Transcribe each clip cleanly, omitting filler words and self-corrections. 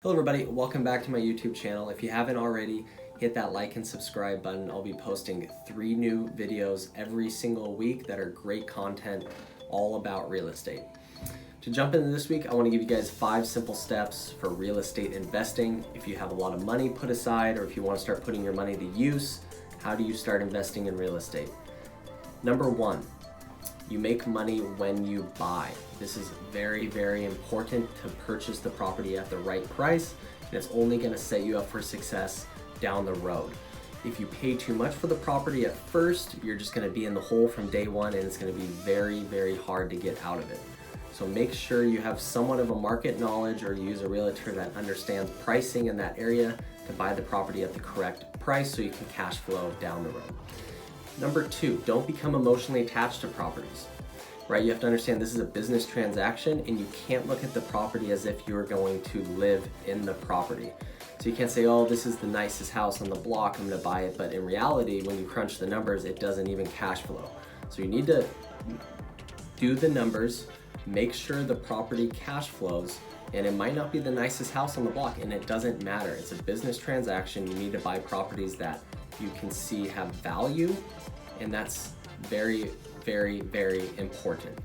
Hello everybody, welcome back to my YouTube channel. If you haven't already, hit that like and subscribe button. I'll be posting 3 new videos every single week that are great content all about real estate. To jump into this week, I want to give you guys 5 simple steps for real estate investing. If you have a lot of money put aside or if you want to start putting your money to use, how do you start investing in real estate? Number 1, you make money when you buy. This is very, very important to purchase the property at the right price, and it's only going to set you up for success down the road. If you pay too much for the property at first, you're just going to be in the hole from day one, and it's going to be very, very hard to get out of it. So make sure you have somewhat of a market knowledge or use a realtor that understands pricing in that area to buy the property at the correct price so you can cash flow down the road. Number 2, don't become emotionally attached to properties, right? You have to understand this is a business transaction and you can't look at the property as if you're going to live in the property. So you can't say, oh, this is the nicest house on the block, I'm gonna buy it. But in reality, when you crunch the numbers, it doesn't even cash flow. So you need to do the numbers, make sure the property cash flows, and it might not be the nicest house on the block, and it doesn't matter. It's a business transaction. You need to buy properties that you can see have value, and that's very, very, very important.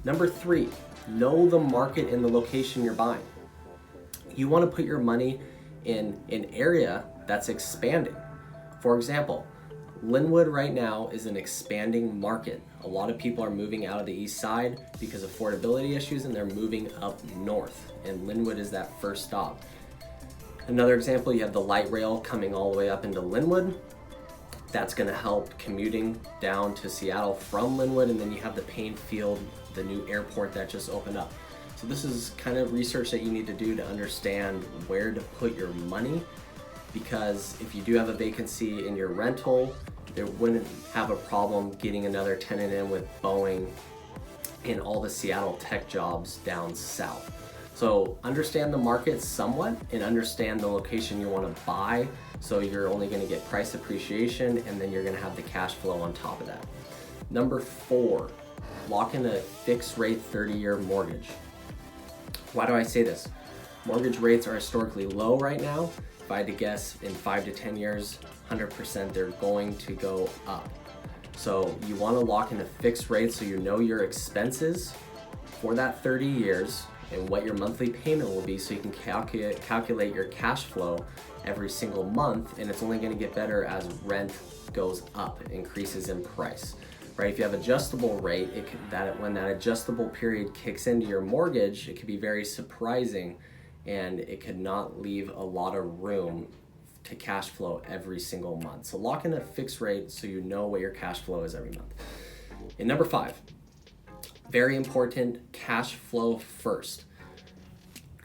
Number 3, know the market and the location you're buying. You want to put your money in an area that's expanding. For example, Linwood right now is an expanding market. A lot of people are moving out of the east side because of affordability issues, and they're moving up north, and Linwood is that first stop. Another example, you have the light rail coming all the way up into Linwood. That's going to help commuting down to Seattle from Linwood, and then you have the Payne Field, the new airport that just opened up. So this is kind of research that you need to do to understand where to put your money, because if you do have a vacancy in your rental, there wouldn't have a problem getting another tenant in with Boeing and all the Seattle tech jobs down south. So understand the market somewhat and understand the location you want to buy, so you're only going to get price appreciation and then you're going to have the cash flow on top of that. Number 4, lock in a fixed rate 30-year mortgage. Why do I say this? Mortgage rates are historically low right now. If I had to guess, in 5 to 10 years, 100% they're going to go up. So you want to lock in a fixed rate so you know your expenses for that 30 years and what your monthly payment will be, so you can calculate your cash flow every single month, and it's only going to get better as rent goes up, it increases in price, right? If you have adjustable rate, when that adjustable period kicks into your mortgage, it could be very surprising, and it could not leave a lot of room to cash flow every single month. So lock in a fixed rate so you know what your cash flow is every month. And number 5, very important, cash flow first.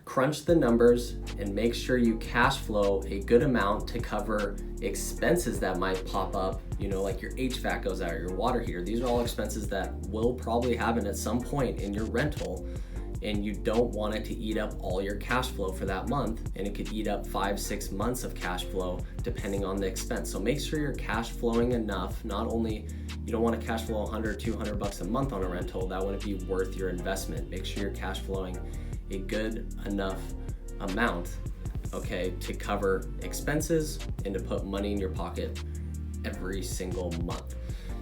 Crunch the numbers and make sure you cash flow a good amount to cover expenses that might pop up, like your HVAC goes out, your water heater. These are all expenses that will probably happen at some point in your rental, and you don't want it to eat up all your cash flow for that month, and it could eat up 5-6 months of cash flow depending on the expense. So make sure you're cash flowing enough. Not only, you don't want to cash flow $100-200 a month on a rental, that wouldn't be worth your investment. Make sure you're cash flowing a good enough amount, okay, to cover expenses and to put money in your pocket every single month.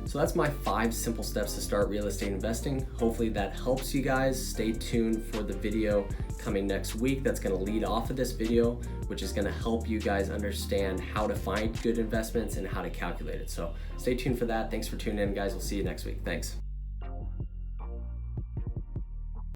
So that's my 5 simple steps to start real estate investing. Hopefully that helps you guys. Stay tuned for the video coming next week that's going to lead off of this video, which is going to help you guys understand how to find good investments and how to calculate it. So stay tuned for that. Thanks for tuning in, guys. We'll see you next week. Thanks.